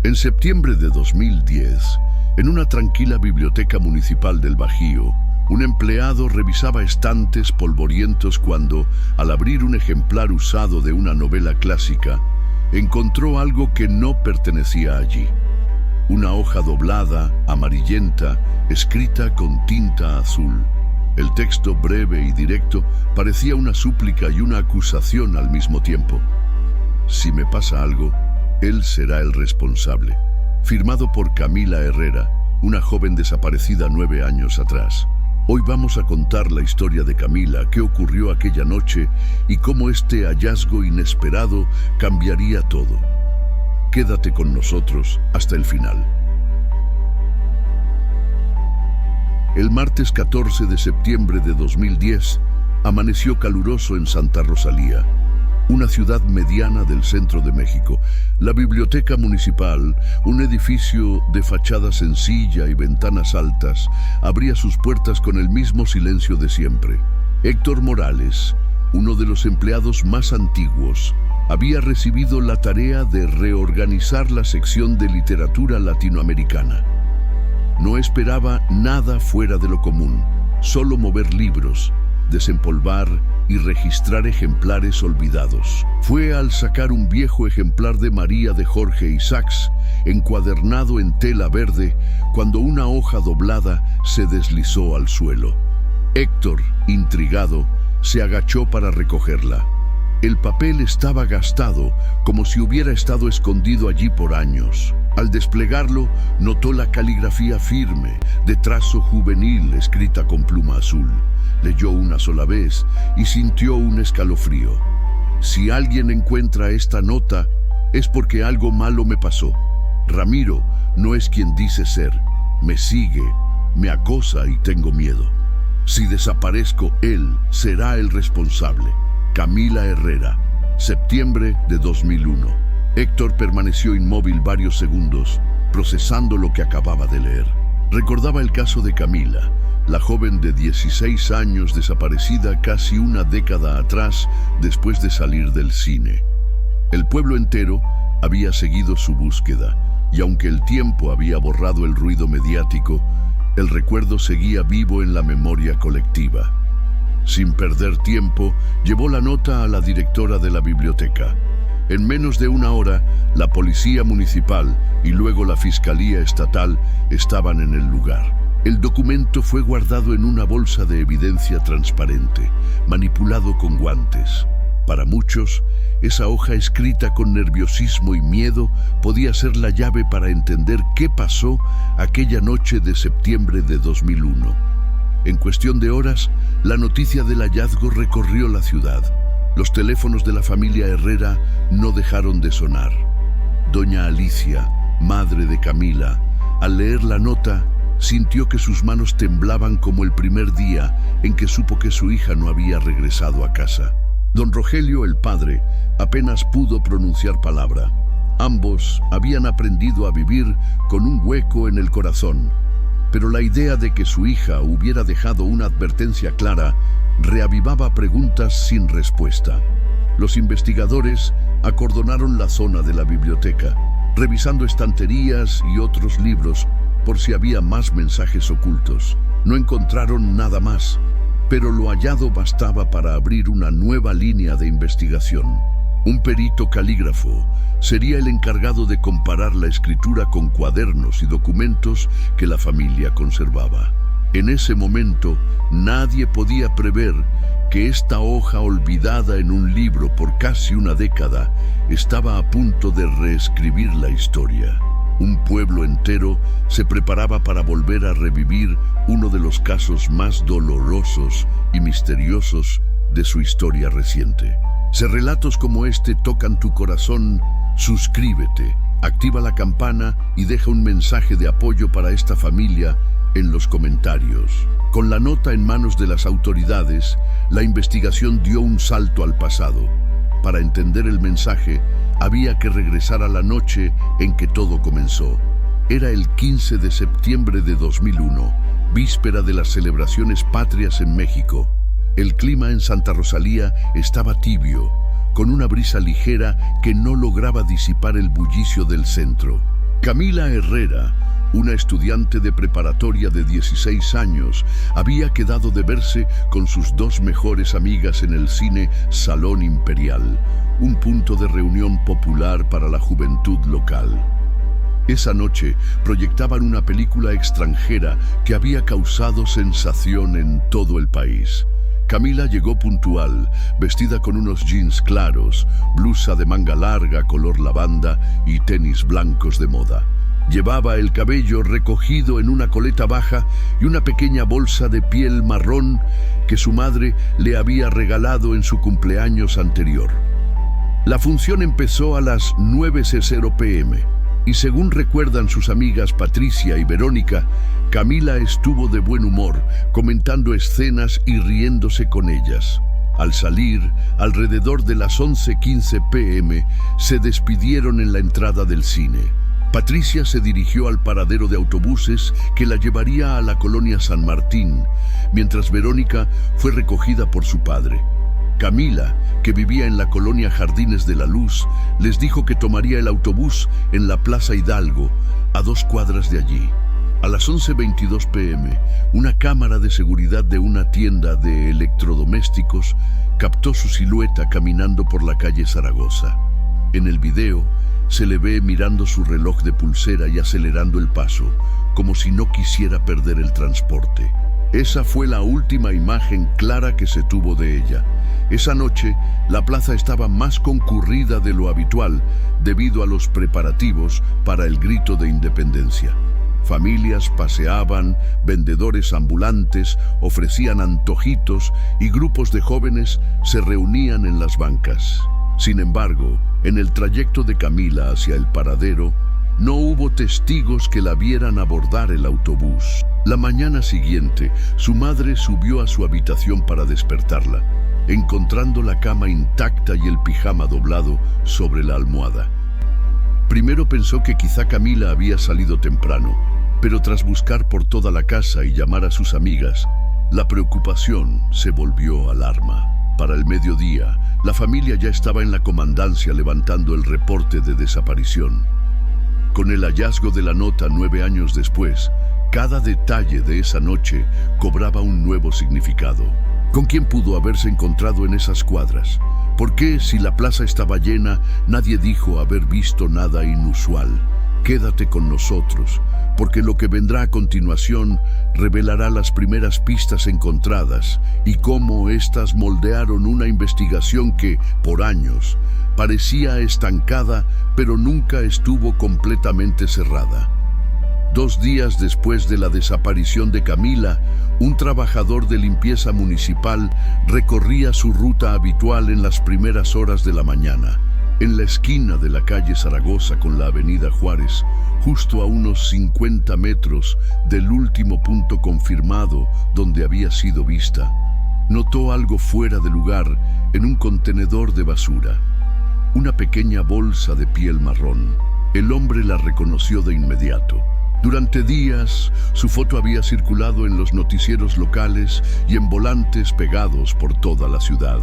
En septiembre de 2010, en una tranquila biblioteca municipal del Bajío, un empleado revisaba estantes polvorientos cuando, al abrir un ejemplar usado de una novela clásica, encontró algo que no pertenecía allí. Una hoja doblada, amarillenta, escrita con tinta azul. El texto, breve y directo, parecía una súplica y una acusación al mismo tiempo. Si me pasa algo, él será el responsable. Firmado por Camila Herrera, una joven desaparecida 9 años atrás. Hoy vamos a contar la historia de Camila, qué ocurrió aquella noche y cómo este hallazgo inesperado cambiaría todo. Quédate con nosotros hasta el final. El martes 14 de septiembre de 2010, amaneció caluroso en Santa Rosalía, una ciudad mediana del centro de México. La biblioteca municipal, un edificio de fachada sencilla y ventanas altas, abría sus puertas con el mismo silencio de siempre. Héctor Morales, uno de los empleados más antiguos, había recibido la tarea de reorganizar la sección de literatura latinoamericana. No esperaba nada fuera de lo común, solo mover libros, desempolvar y registrar ejemplares olvidados. Fue al sacar un viejo ejemplar de María de Jorge Isaacs, encuadernado en tela verde, cuando una hoja doblada se deslizó al suelo. Héctor, intrigado, se agachó para recogerla. El papel estaba gastado, como si hubiera estado escondido allí por años. Al desplegarlo, notó la caligrafía firme, de trazo juvenil, escrita con pluma azul. Leyó una sola vez y sintió un escalofrío. Si alguien encuentra esta nota, es porque algo malo me pasó. Ramiro no es quien dice ser. Me sigue, me acosa y tengo miedo. Si desaparezco, él será el responsable. Camila Herrera, septiembre de 2001. Héctor permaneció inmóvil varios segundos, procesando lo que acababa de leer. Recordaba el caso de Camila, la joven de 16 años desaparecida casi una década atrás después de salir del cine. El pueblo entero había seguido su búsqueda, y aunque el tiempo había borrado el ruido mediático, el recuerdo seguía vivo en la memoria colectiva. Sin perder tiempo, llevó la nota a la directora de la biblioteca. En menos de una hora, la policía municipal y luego la fiscalía estatal estaban en el lugar. El documento fue guardado en una bolsa de evidencia transparente, manipulado con guantes. Para muchos, esa hoja escrita con nerviosismo y miedo podía ser la llave para entender qué pasó aquella noche de septiembre de 2001. En cuestión de horas, la noticia del hallazgo recorrió la ciudad. Los teléfonos de la familia Herrera no dejaron de sonar. Doña Alicia, madre de Camila, al leer la nota, sintió que sus manos temblaban como el primer día en que supo que su hija no había regresado a casa. Don Rogelio, el padre, apenas pudo pronunciar palabra. Ambos habían aprendido a vivir con un hueco en el corazón, pero la idea de que su hija hubiera dejado una advertencia clara reavivaba preguntas sin respuesta. Los investigadores acordonaron la zona de la biblioteca, revisando estanterías y otros libros por si había más mensajes ocultos. No encontraron nada más, pero lo hallado bastaba para abrir una nueva línea de investigación. Un perito calígrafo sería el encargado de comparar la escritura con cuadernos y documentos que la familia conservaba. En ese momento, nadie podía prever que esta hoja olvidada en un libro por casi una década estaba a punto de reescribir la historia. Un pueblo entero se preparaba para volver a revivir uno de los casos más dolorosos y misteriosos de su historia reciente. Si relatos como este tocan tu corazón, suscríbete, activa la campana y deja un mensaje de apoyo para esta familia en los comentarios. Con la nota en manos de las autoridades, la investigación dio un salto al pasado. Para entender el mensaje, había que regresar a la noche en que todo comenzó. Era el 15 de septiembre de 2001, víspera de las celebraciones patrias en México. El clima en Santa Rosalía estaba tibio, con una brisa ligera que no lograba disipar el bullicio del centro. Camila Herrera, una estudiante de preparatoria de 16 años, había quedado de verse con sus dos mejores amigas en el cine Salón Imperial, un punto de reunión popular para la juventud local. Esa noche proyectaban una película extranjera que había causado sensación en todo el país. Camila llegó puntual, vestida con unos jeans claros, blusa de manga larga color lavanda y tenis blancos de moda. Llevaba el cabello recogido en una coleta baja y una pequeña bolsa de piel marrón que su madre le había regalado en su cumpleaños anterior. La función empezó a las 9:00 p.m. y según recuerdan sus amigas Patricia y Verónica, Camila estuvo de buen humor, comentando escenas y riéndose con ellas. Al salir, alrededor de las 11:15 p.m., se despidieron en la entrada del cine. Patricia se dirigió al paradero de autobuses que la llevaría a la colonia San Martín, mientras Verónica fue recogida por su padre. Camila, que vivía en la colonia Jardines de la Luz, les dijo que tomaría el autobús en la Plaza Hidalgo, a 2 cuadras de allí. A las 11:22 p.m., una cámara de seguridad de una tienda de electrodomésticos captó su silueta caminando por la calle Zaragoza. En el video, se le ve mirando su reloj de pulsera y acelerando el paso, como si no quisiera perder el transporte. Esa fue la última imagen clara que se tuvo de ella. Esa noche, la plaza estaba más concurrida de lo habitual debido a los preparativos para el grito de independencia. Familias paseaban, vendedores ambulantes ofrecían antojitos y grupos de jóvenes se reunían en las bancas. Sin embargo, en el trayecto de Camila hacia el paradero, no hubo testigos que la vieran abordar el autobús. La mañana siguiente, su madre subió a su habitación para despertarla, encontrando la cama intacta y el pijama doblado sobre la almohada. Primero pensó que quizá Camila había salido temprano, pero tras buscar por toda la casa y llamar a sus amigas, la preocupación se volvió alarma. Para el mediodía, la familia ya estaba en la comandancia levantando el reporte de desaparición. Con el hallazgo de la nota 9 años después, cada detalle de esa noche cobraba un nuevo significado. ¿Con quién pudo haberse encontrado en esas cuadras? ¿Por qué, si la plaza estaba llena, nadie dijo haber visto nada inusual? Quédate con nosotros, porque lo que vendrá a continuación revelará las primeras pistas encontradas y cómo éstas moldearon una investigación que, por años, parecía estancada, pero nunca estuvo completamente cerrada. 2 días después de la desaparición de Camila, un trabajador de limpieza municipal recorría su ruta habitual en las primeras horas de la mañana. En la esquina de la calle Zaragoza con la avenida Juárez, justo a unos 50 metros del último punto confirmado donde había sido vista, notó algo fuera de lugar en un contenedor de basura. Una pequeña bolsa de piel marrón. El hombre la reconoció de inmediato. Durante días, su foto había circulado en los noticieros locales y en volantes pegados por toda la ciudad.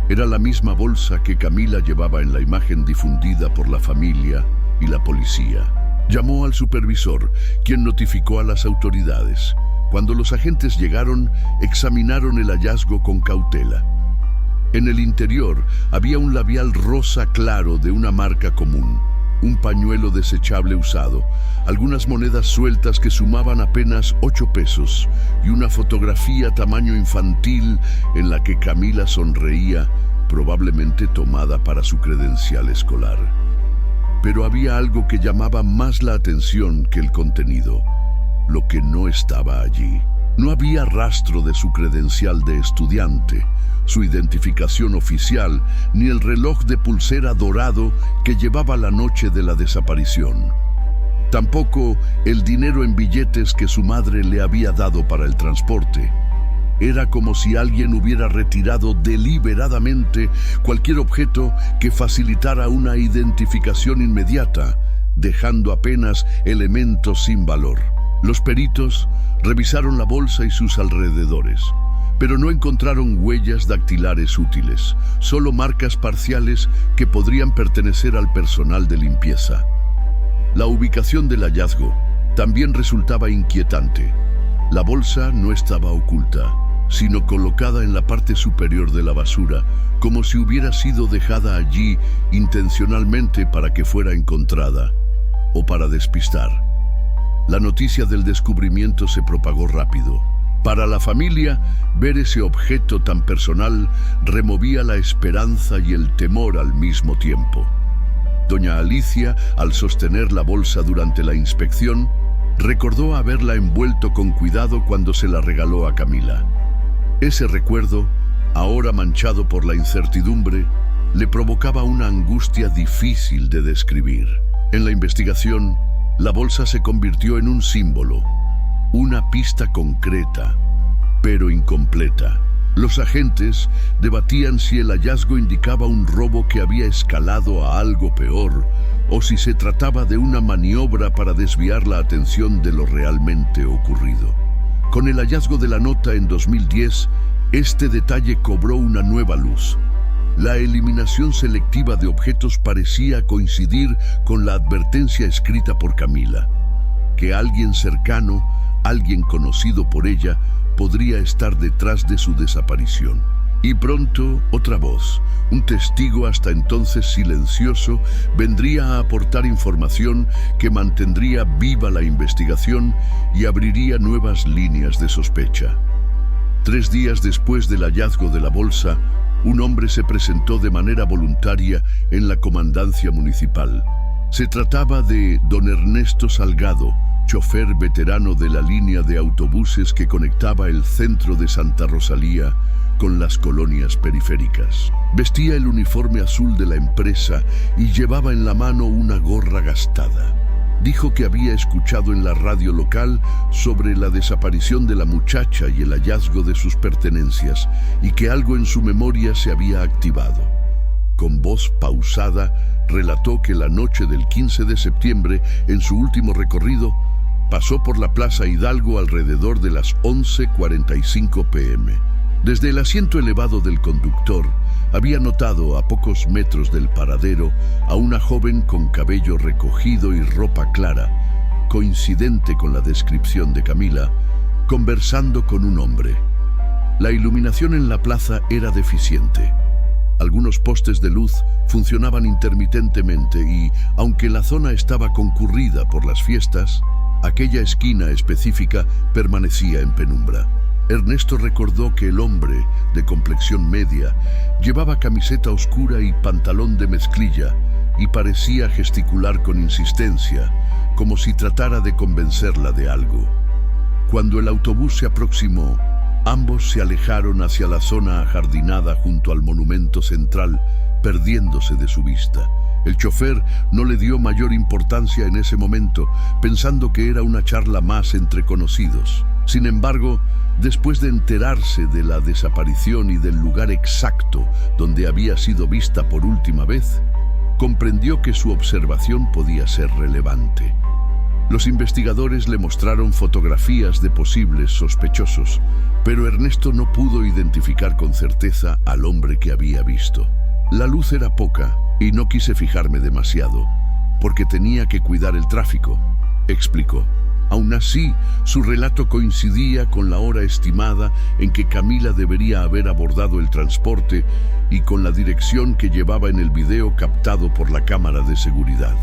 Era la misma bolsa que Camila llevaba en la imagen difundida por la familia y la policía. Llamó al supervisor, quien notificó a las autoridades. Cuando los agentes llegaron, examinaron el hallazgo con cautela. En el interior había un labial rosa claro de una marca común, un pañuelo desechable usado, algunas monedas sueltas que sumaban apenas 8 pesos y una fotografía tamaño infantil en la que Camila sonreía, probablemente tomada para su credencial escolar. Pero había algo que llamaba más la atención que el contenido, lo que no estaba allí. No había rastro de su credencial de estudiante, su identificación oficial, ni el reloj de pulsera dorado que llevaba la noche de la desaparición. Tampoco el dinero en billetes que su madre le había dado para el transporte. Era como si alguien hubiera retirado deliberadamente cualquier objeto que facilitara una identificación inmediata, dejando apenas elementos sin valor. Los peritos revisaron la bolsa y sus alrededores, pero no encontraron huellas dactilares útiles, solo marcas parciales que podrían pertenecer al personal de limpieza. La ubicación del hallazgo también resultaba inquietante. La bolsa no estaba oculta, sino colocada en la parte superior de la basura, como si hubiera sido dejada allí intencionalmente para que fuera encontrada o para despistar. La noticia del descubrimiento se propagó rápido. Para la familia, ver ese objeto tan personal removía la esperanza y el temor al mismo tiempo. Doña Alicia, al sostener la bolsa durante la inspección, recordó haberla envuelto con cuidado cuando se la regaló a Camila. Ese recuerdo, ahora manchado por la incertidumbre, le provocaba una angustia difícil de describir. En la investigación, la bolsa se convirtió en un símbolo, una pista concreta, pero incompleta. Los agentes debatían si el hallazgo indicaba un robo que había escalado a algo peor o si se trataba de una maniobra para desviar la atención de lo realmente ocurrido. Con el hallazgo de la nota en 2010, este detalle cobró una nueva luz. La eliminación selectiva de objetos parecía coincidir con la advertencia escrita por Camila, que alguien cercano, alguien conocido por ella, podría estar detrás de su desaparición. Y pronto, otra voz, un testigo hasta entonces silencioso, vendría a aportar información que mantendría viva la investigación y abriría nuevas líneas de sospecha. 3 días después del hallazgo de la bolsa, un hombre se presentó de manera voluntaria en la comandancia municipal. Se trataba de don Ernesto Salgado, chofer veterano de la línea de autobuses que conectaba el centro de Santa Rosalía con las colonias periféricas. Vestía el uniforme azul de la empresa y llevaba en la mano una gorra gastada. Dijo que había escuchado en la radio local sobre la desaparición de la muchacha y el hallazgo de sus pertenencias, y que algo en su memoria se había activado. Con voz pausada, relató que la noche del 15 de septiembre, en su último recorrido, pasó por la Plaza Hidalgo alrededor de las 11:45 p.m. Desde el asiento elevado del conductor, había notado a pocos metros del paradero a una joven con cabello recogido y ropa clara, coincidente con la descripción de Camila, conversando con un hombre. La iluminación en la plaza era deficiente. Algunos postes de luz funcionaban intermitentemente y, aunque la zona estaba concurrida por las fiestas, aquella esquina específica permanecía en penumbra. Ernesto recordó que el hombre, de complexión media, llevaba camiseta oscura y pantalón de mezclilla y parecía gesticular con insistencia, como si tratara de convencerla de algo. Cuando el autobús se aproximó, ambos se alejaron hacia la zona ajardinada junto al monumento central, perdiéndose de su vista. El chofer no le dio mayor importancia en ese momento, pensando que era una charla más entre conocidos. Sin embargo, después de enterarse de la desaparición y del lugar exacto donde había sido vista por última vez, comprendió que su observación podía ser relevante. Los investigadores le mostraron fotografías de posibles sospechosos, pero Ernesto no pudo identificar con certeza al hombre que había visto. La luz era poca y no quise fijarme demasiado, porque tenía que cuidar el tráfico, explicó. Aún así, su relato coincidía con la hora estimada en que Camila debería haber abordado el transporte y con la dirección que llevaba en el video captado por la cámara de seguridad.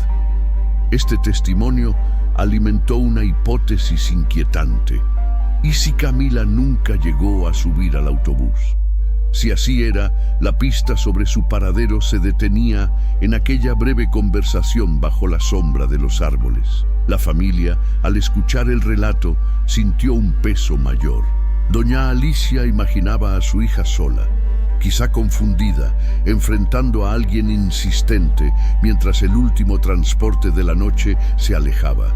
Este testimonio alimentó una hipótesis inquietante. ¿Y si Camila nunca llegó a subir al autobús? Si así era, la pista sobre su paradero se detenía en aquella breve conversación bajo la sombra de los árboles. La familia, al escuchar el relato, sintió un peso mayor. Doña Alicia imaginaba a su hija sola, quizá confundida, enfrentando a alguien insistente mientras el último transporte de la noche se alejaba.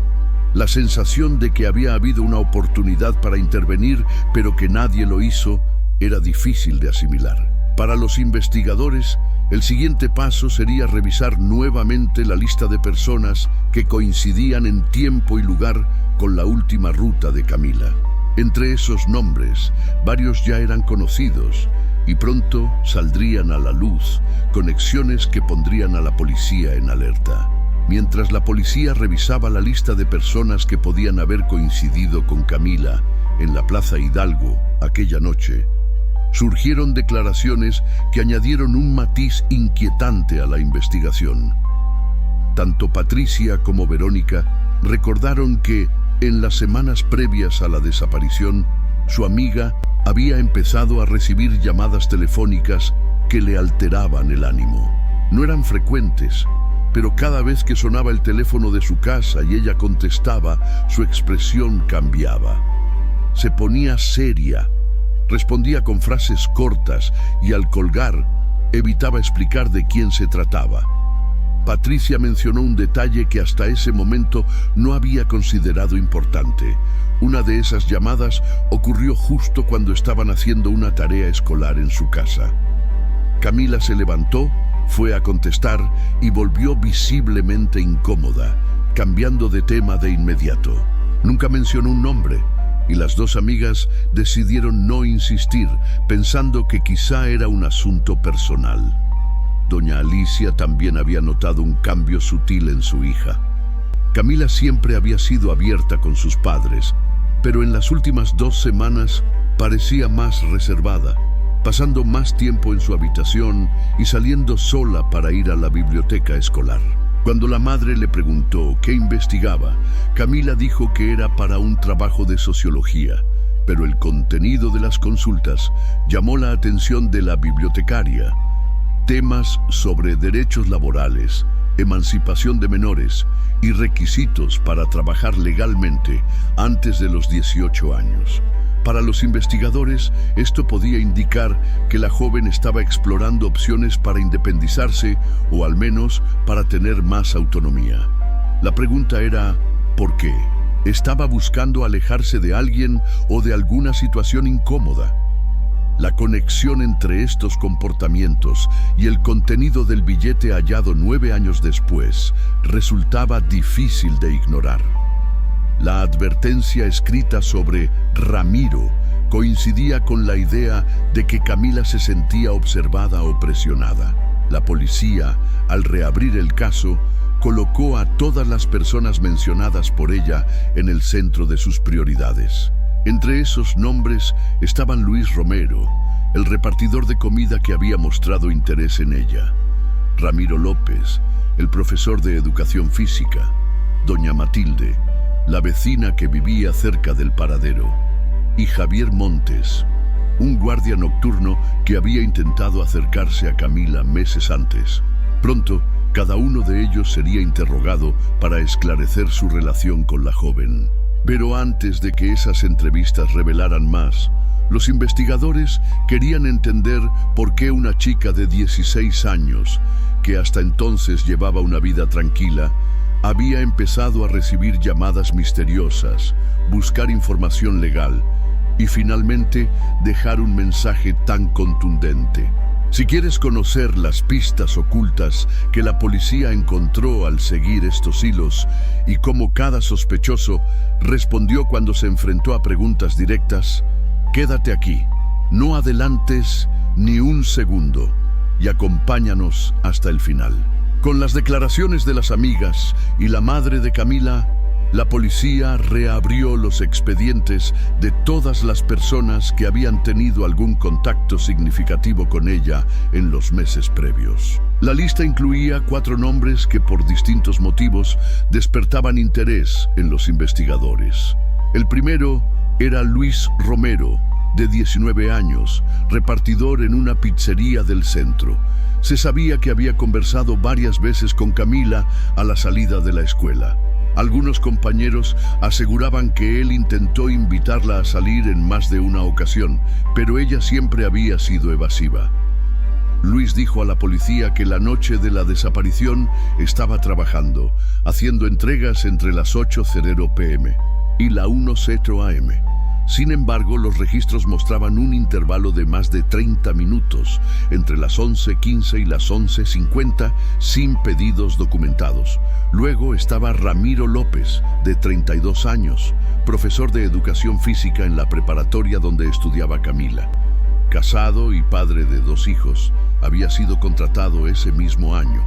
La sensación de que había habido una oportunidad para intervenir, pero que nadie lo hizo, era difícil de asimilar. Para los investigadores, el siguiente paso sería revisar nuevamente la lista de personas que coincidían en tiempo y lugar con la última ruta de Camila. Entre esos nombres, varios ya eran conocidos y pronto saldrían a la luz conexiones que pondrían a la policía en alerta. Mientras la policía revisaba la lista de personas que podían haber coincidido con Camila en la Plaza Hidalgo aquella noche, surgieron declaraciones que añadieron un matiz inquietante a la investigación. Tanto Patricia como Verónica recordaron que, en las semanas previas a la desaparición, su amiga había empezado a recibir llamadas telefónicas que le alteraban el ánimo. No eran frecuentes, pero cada vez que sonaba el teléfono de su casa y ella contestaba, su expresión cambiaba. Se ponía seria, respondía con frases cortas y al colgar evitaba explicar de quién se trataba. Patricia mencionó un detalle que hasta ese momento no había considerado importante. Una de esas llamadas ocurrió justo cuando estaban haciendo una tarea escolar en su casa. Camila se levantó, fue a contestar y volvió visiblemente incómoda, cambiando de tema de inmediato. Nunca mencionó un nombre, y las dos amigas decidieron no insistir, pensando que quizá era un asunto personal. Doña Alicia también había notado un cambio sutil en su hija. Camila siempre había sido abierta con sus padres, pero en las últimas 2 semanas parecía más reservada, pasando más tiempo en su habitación y saliendo sola para ir a la biblioteca escolar. Cuando la madre le preguntó qué investigaba, Camila dijo que era para un trabajo de sociología, pero el contenido de las consultas llamó la atención de la bibliotecaria. Temas sobre derechos laborales, emancipación de menores y requisitos para trabajar legalmente antes de los 18 años. Para los investigadores, esto podía indicar que la joven estaba explorando opciones para independizarse o al menos para tener más autonomía. La pregunta era, ¿por qué? ¿Estaba buscando alejarse de alguien o de alguna situación incómoda? La conexión entre estos comportamientos y el contenido del billete hallado 9 años después resultaba difícil de ignorar. La advertencia escrita sobre Ramiro coincidía con la idea de que Camila se sentía observada o presionada. La policía, al reabrir el caso, colocó a todas las personas mencionadas por ella en el centro de sus prioridades. Entre esos nombres estaban Luis Romero, el repartidor de comida que había mostrado interés en ella; Ramiro López, el profesor de educación física; doña Matilde, la vecina que vivía cerca del paradero; y Javier Montes, un guardia nocturno que había intentado acercarse a Camila meses antes. Pronto, cada uno de ellos sería interrogado para esclarecer su relación con la joven. Pero antes de que esas entrevistas revelaran más, los investigadores querían entender por qué una chica de 16 años, que hasta entonces llevaba una vida tranquila, había empezado a recibir llamadas misteriosas, buscar información legal y finalmente dejar un mensaje tan contundente. Si quieres conocer las pistas ocultas que la policía encontró al seguir estos hilos y cómo cada sospechoso respondió cuando se enfrentó a preguntas directas, quédate aquí, no adelantes ni un segundo y acompáñanos hasta el final. Con las declaraciones de las amigas y la madre de Camila, la policía reabrió los expedientes de todas las personas que habían tenido algún contacto significativo con ella en los meses previos. La lista incluía 4 nombres que por distintos motivos despertaban interés en los investigadores. El primero era Luis Romero, de 19 años, repartidor en una pizzería del centro. Se sabía que había conversado varias veces con Camila a la salida de la escuela. Algunos compañeros aseguraban que él intentó invitarla a salir en más de una ocasión, pero ella siempre había sido evasiva. Luis dijo a la policía que la noche de la desaparición estaba trabajando, haciendo entregas entre las 8:00 p.m. y la 1:00 a.m. Sin embargo, los registros mostraban un intervalo de más de 30 minutos, entre las 11:15 y las 11:50, sin pedidos documentados. Luego estaba Ramiro López, de 32 años, profesor de educación física en la preparatoria donde estudiaba Camila. Casado y padre de 2 hijos, había sido contratado ese mismo año.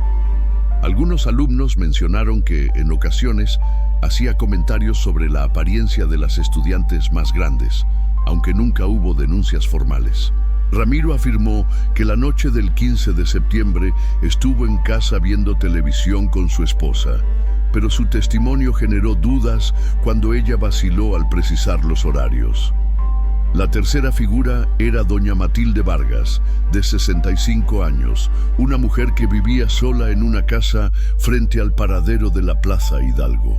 Algunos alumnos mencionaron que, en ocasiones, hacía comentarios sobre la apariencia de las estudiantes más grandes, aunque nunca hubo denuncias formales. Ramiro afirmó que la noche del 15 de septiembre estuvo en casa viendo televisión con su esposa, pero su testimonio generó dudas cuando ella vaciló al precisar los horarios. La tercera figura era doña Matilde Vargas, de 65 años, una mujer que vivía sola en una casa frente al paradero de la Plaza Hidalgo.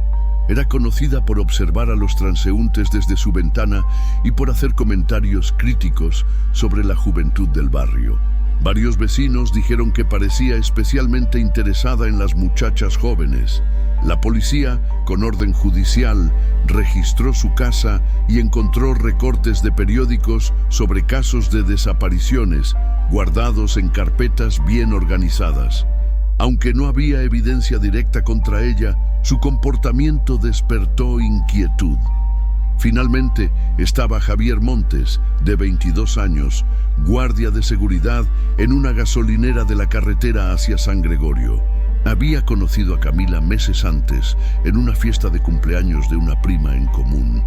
Era conocida por observar a los transeúntes desde su ventana y por hacer comentarios críticos sobre la juventud del barrio. Varios vecinos dijeron que parecía especialmente interesada en las muchachas jóvenes. La policía, con orden judicial, registró su casa y encontró recortes de periódicos sobre casos de desapariciones, guardados en carpetas bien organizadas. Aunque no había evidencia directa contra ella, su comportamiento despertó inquietud. Finalmente, estaba Javier Montes, de 22 años, guardia de seguridad en una gasolinera de la carretera hacia San Gregorio. Había conocido a Camila meses antes en una fiesta de cumpleaños de una prima en común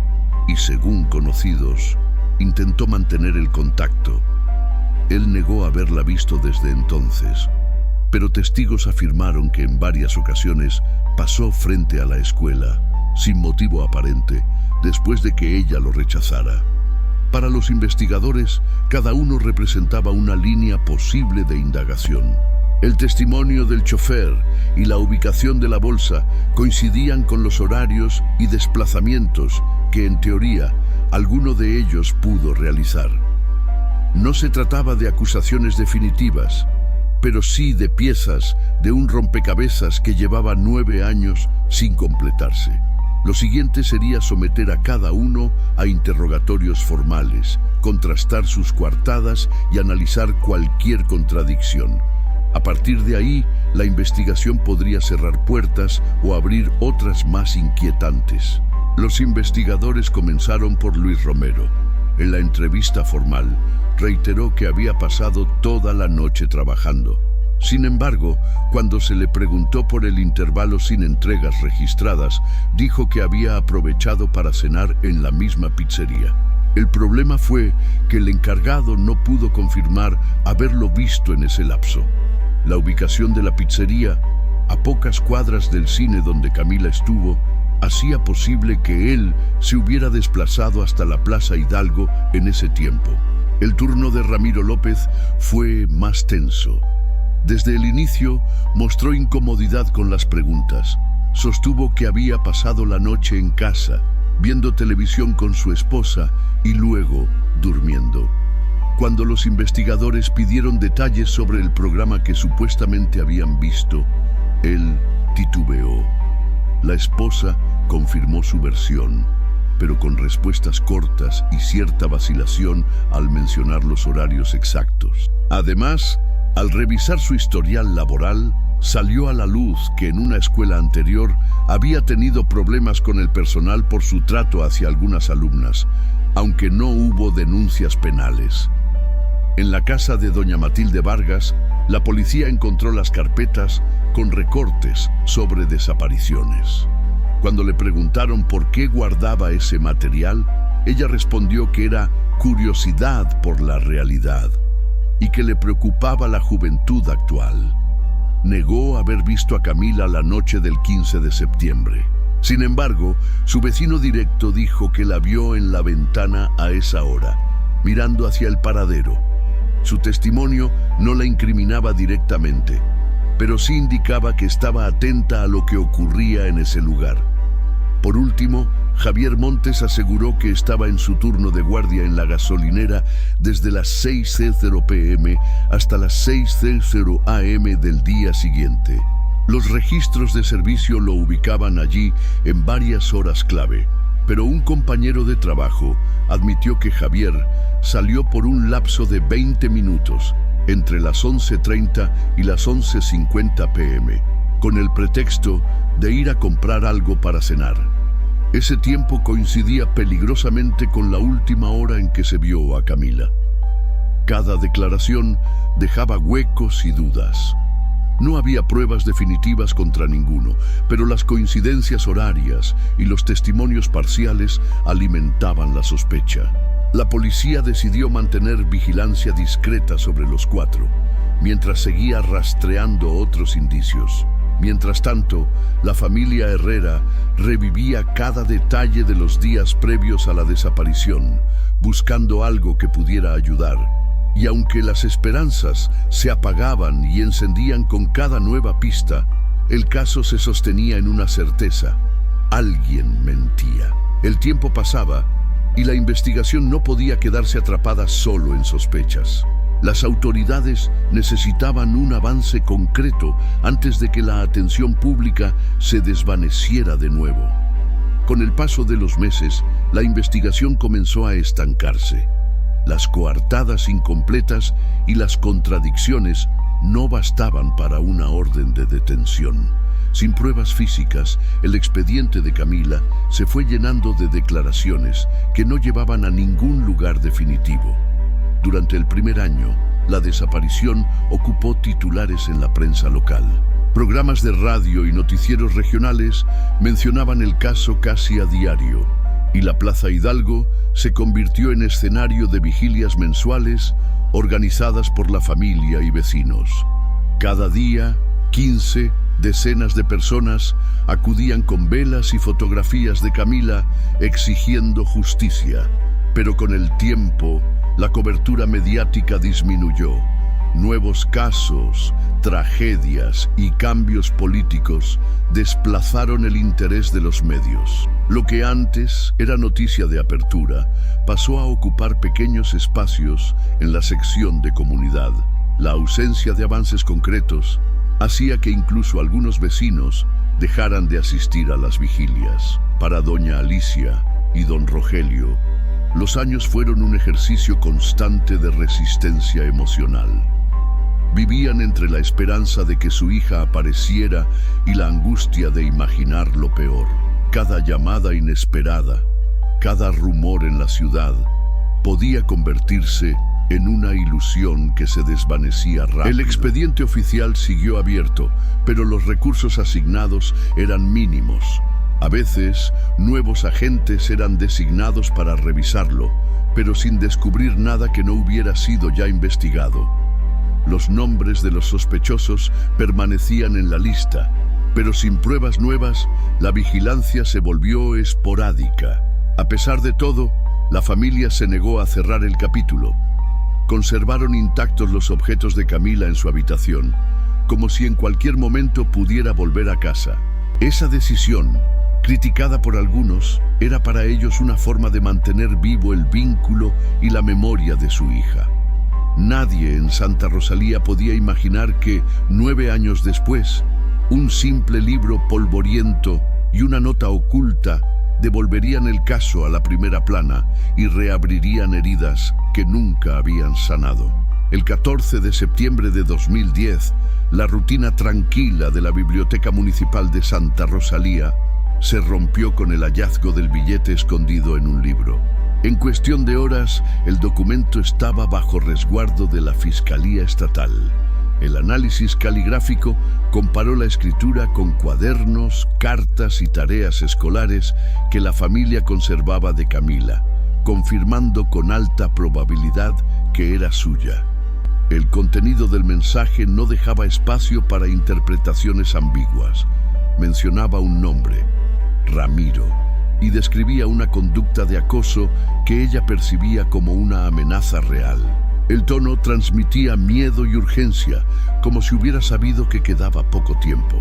y, según conocidos, intentó mantener el contacto. Él negó haberla visto desde entonces, pero testigos afirmaron que en varias ocasiones pasó frente a la escuela, sin motivo aparente, después de que ella lo rechazara. Para los investigadores, cada uno representaba una línea posible de indagación. El testimonio del chofer y la ubicación de la bolsa coincidían con los horarios y desplazamientos que, en teoría, alguno de ellos pudo realizar. No se trataba de acusaciones definitivas, pero sí de piezas de un rompecabezas que llevaba 9 años sin completarse. Lo siguiente sería someter a cada uno a interrogatorios formales, contrastar sus coartadas y analizar cualquier contradicción. A partir de ahí, la investigación podría cerrar puertas o abrir otras más inquietantes. Los investigadores comenzaron por Luis Romero. En la entrevista formal, reiteró que había pasado toda la noche trabajando. Sin embargo, cuando se le preguntó por el intervalo sin entregas registradas, dijo que había aprovechado para cenar en la misma pizzería. El problema fue que el encargado no pudo confirmar haberlo visto en ese lapso. La ubicación de la pizzería, a pocas cuadras del cine donde Camila estuvo, hacía posible que él se hubiera desplazado hasta la Plaza Hidalgo en ese tiempo. El turno de Ramiro López fue más tenso. Desde el inicio mostró incomodidad con las preguntas. Sostuvo que había pasado la noche en casa, viendo televisión con su esposa y luego durmiendo. Cuando los investigadores pidieron detalles sobre el programa que supuestamente habían visto, él titubeó. La esposa confirmó su versión, pero con respuestas cortas y cierta vacilación al mencionar los horarios exactos. Además, al revisar su historial laboral, salió a la luz que en una escuela anterior había tenido problemas con el personal por su trato hacia algunas alumnas, aunque no hubo denuncias penales. En la casa de doña Matilde Vargas, la policía encontró las carpetas con recortes sobre desapariciones. Cuando le preguntaron por qué guardaba ese material, ella respondió que era curiosidad por la realidad y que le preocupaba la juventud actual. Negó haber visto a Camila la noche del 15 de septiembre. Sin embargo, su vecino directo dijo que la vio en la ventana a esa hora, mirando hacia el paradero. Su testimonio no la incriminaba directamente, pero sí indicaba que estaba atenta a lo que ocurría en ese lugar. Por último, Javier Montes aseguró que estaba en su turno de guardia en la gasolinera desde las 6:00 p.m. hasta las 6:00 a.m. del día siguiente. Los registros de servicio lo ubicaban allí en varias horas clave, pero un compañero de trabajo admitió que Javier salió por un lapso de 20 minutos, entre las 11:30 y las 11:50 p.m., con el pretexto de ir a comprar algo para cenar. Ese tiempo coincidía peligrosamente con la última hora en que se vio a Camila. Cada declaración dejaba huecos y dudas. No había pruebas definitivas contra ninguno, pero las coincidencias horarias y los testimonios parciales alimentaban la sospecha. La policía decidió mantener vigilancia discreta sobre los cuatro, mientras seguía rastreando otros indicios. Mientras tanto, la familia Herrera revivía cada detalle de los días previos a la desaparición, buscando algo que pudiera ayudar. Y aunque las esperanzas se apagaban y encendían con cada nueva pista, el caso se sostenía en una certeza: alguien mentía. El tiempo pasaba y la investigación no podía quedarse atrapada solo en sospechas. Las autoridades necesitaban un avance concreto antes de que la atención pública se desvaneciera de nuevo. Con el paso de los meses, la investigación comenzó a estancarse. Las coartadas incompletas y las contradicciones no bastaban para una orden de detención. Sin pruebas físicas, el expediente de Camila se fue llenando de declaraciones que no llevaban a ningún lugar definitivo. Durante el primer año, la desaparición ocupó titulares en la prensa local. Programas de radio y noticieros regionales mencionaban el caso casi a diario, y la Plaza Hidalgo se convirtió en escenario de vigilias mensuales organizadas por la familia y vecinos. Cada día, 15 decenas de personas acudían con velas y fotografías de Camila exigiendo justicia, pero con el tiempo la cobertura mediática disminuyó. Nuevos casos, tragedias y cambios políticos desplazaron el interés de los medios. Lo que antes era noticia de apertura pasó a ocupar pequeños espacios en la sección de comunidad. La ausencia de avances concretos hacía que incluso algunos vecinos dejaran de asistir a las vigilias. Para doña Alicia y don Rogelio, los años fueron un ejercicio constante de resistencia emocional. Vivían entre la esperanza de que su hija apareciera y la angustia de imaginar lo peor. Cada llamada inesperada, cada rumor en la ciudad, podía convertirse en una ilusión que se desvanecía rápido. El expediente oficial siguió abierto, pero los recursos asignados eran mínimos. A veces, nuevos agentes eran designados para revisarlo, pero sin descubrir nada que no hubiera sido ya investigado. Los nombres de los sospechosos permanecían en la lista, pero sin pruebas nuevas, la vigilancia se volvió esporádica. A pesar de todo, la familia se negó a cerrar el capítulo. Conservaron intactos los objetos de Camila en su habitación, como si en cualquier momento pudiera volver a casa. Esa decisión, criticada por algunos, era para ellos una forma de mantener vivo el vínculo y la memoria de su hija. Nadie en Santa Rosalía podía imaginar que, 9 años después, un simple libro polvoriento y una nota oculta devolverían el caso a la primera plana y reabrirían heridas que nunca habían sanado. El 14 de septiembre de 2010, la rutina tranquila de la Biblioteca Municipal de Santa Rosalía se rompió con el hallazgo del billete escondido en un libro. En cuestión de horas, el documento estaba bajo resguardo de la Fiscalía Estatal. El análisis caligráfico comparó la escritura con cuadernos, cartas y tareas escolares que la familia conservaba de Camila, confirmando con alta probabilidad que era suya. El contenido del mensaje no dejaba espacio para interpretaciones ambiguas. Mencionaba un nombre, Ramiro, y describía una conducta de acoso que ella percibía como una amenaza real. El tono transmitía miedo y urgencia, como si hubiera sabido que quedaba poco tiempo.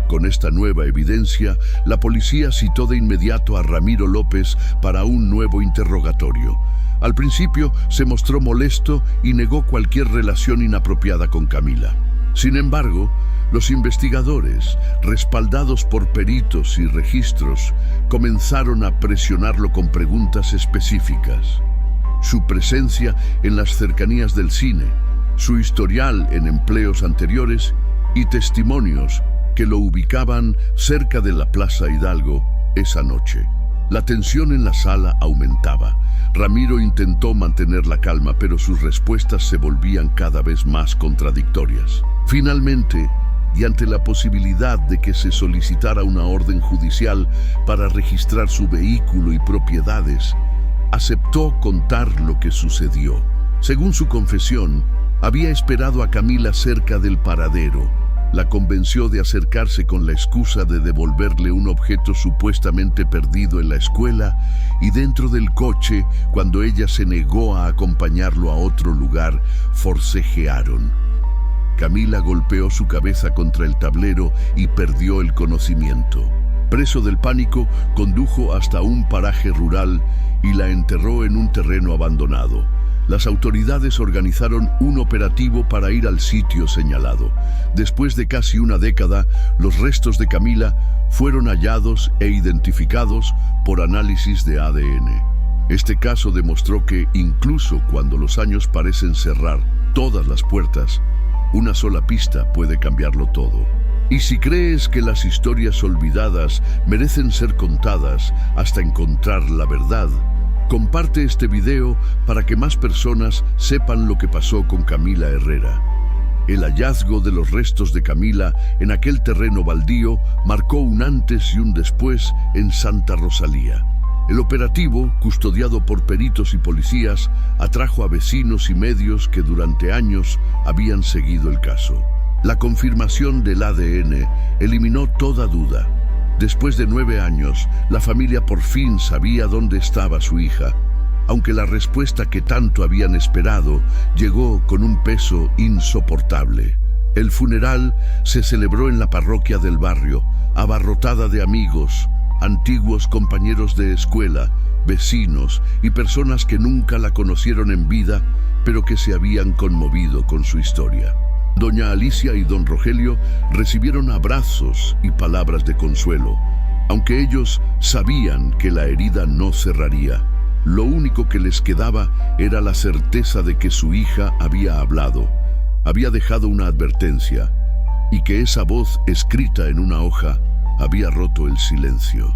Con esta nueva evidencia, la policía citó de inmediato a Ramiro López para un nuevo interrogatorio. Al principio se mostró molesto y negó cualquier relación inapropiada con Camila. Sin embargo, los investigadores, respaldados por peritos y registros, comenzaron a presionarlo con preguntas específicas. Su presencia en las cercanías del cine, su historial en empleos anteriores y testimonios que lo ubicaban cerca de la Plaza Hidalgo esa noche. La tensión en la sala aumentaba. Ramiro intentó mantener la calma, pero sus respuestas se volvían cada vez más contradictorias. Finalmente, y ante la posibilidad de que se solicitara una orden judicial para registrar su vehículo y propiedades, aceptó contar lo que sucedió. Según su confesión, había esperado a Camila cerca del paradero. La convenció de acercarse con la excusa de devolverle un objeto supuestamente perdido en la escuela, y dentro del coche, cuando ella se negó a acompañarlo a otro lugar, forcejearon. Camila golpeó su cabeza contra el tablero y perdió el conocimiento. Preso del pánico, condujo hasta un paraje rural y la enterró en un terreno abandonado. Las autoridades organizaron un operativo para ir al sitio señalado. Después de casi una década, los restos de Camila fueron hallados e identificados por análisis de ADN. Este caso demostró que, incluso cuando los años parecen cerrar todas las puertas, una sola pista puede cambiarlo todo. Y si crees que las historias olvidadas merecen ser contadas hasta encontrar la verdad, comparte este video para que más personas sepan lo que pasó con Camila Herrera. El hallazgo de los restos de Camila en aquel terreno baldío marcó un antes y un después en Santa Rosalía. El operativo, custodiado por peritos y policías, atrajo a vecinos y medios que durante años habían seguido el caso. La confirmación del ADN eliminó toda duda. Después de 9 años, la familia por fin sabía dónde estaba su hija, aunque la respuesta que tanto habían esperado llegó con un peso insoportable. El funeral se celebró en la parroquia del barrio, abarrotada de amigos, antiguos compañeros de escuela, vecinos y personas que nunca la conocieron en vida, pero que se habían conmovido con su historia. Doña Alicia y don Rogelio recibieron abrazos y palabras de consuelo, aunque ellos sabían que la herida no cerraría. Lo único que les quedaba era la certeza de que su hija había hablado, había dejado una advertencia, y que esa voz escrita en una hoja había roto el silencio.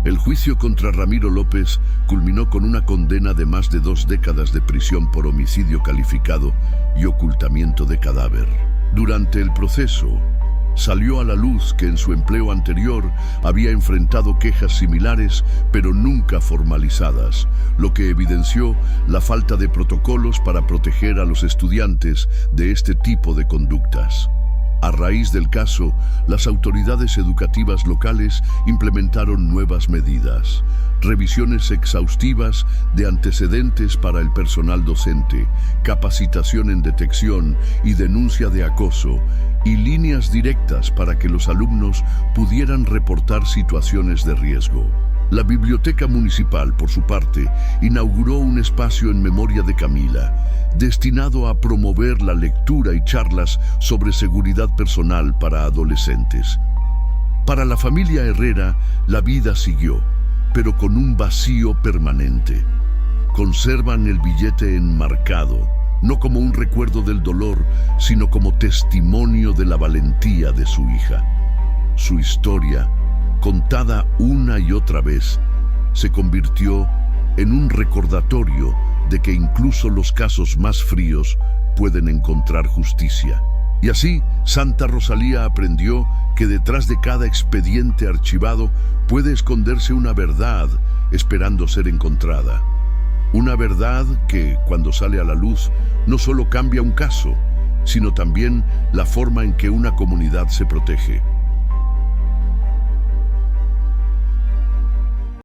El juicio contra Ramiro López culminó con una condena de más de 2 décadas de prisión por homicidio calificado y ocultamiento de cadáver. Durante el proceso, salió a la luz que en su empleo anterior había enfrentado quejas similares, pero nunca formalizadas, lo que evidenció la falta de protocolos para proteger a los estudiantes de este tipo de conductas. A raíz del caso, las autoridades educativas locales implementaron nuevas medidas, revisiones exhaustivas de antecedentes para el personal docente, capacitación en detección y denuncia de acoso, y líneas directas para que los alumnos pudieran reportar situaciones de riesgo. La Biblioteca Municipal, por su parte, inauguró un espacio en memoria de Camila, destinado a promover la lectura y charlas sobre seguridad personal para adolescentes. Para la familia Herrera, la vida siguió, pero con un vacío permanente. Conservan el billete enmarcado, no como un recuerdo del dolor, sino como testimonio de la valentía de su hija. Su historia, contada una y otra vez, se convirtió en un recordatorio de que incluso los casos más fríos pueden encontrar justicia. Y así, Santa Rosalía aprendió que detrás de cada expediente archivado puede esconderse una verdad esperando ser encontrada. Una verdad que, cuando sale a la luz, no solo cambia un caso, sino también la forma en que una comunidad se protege.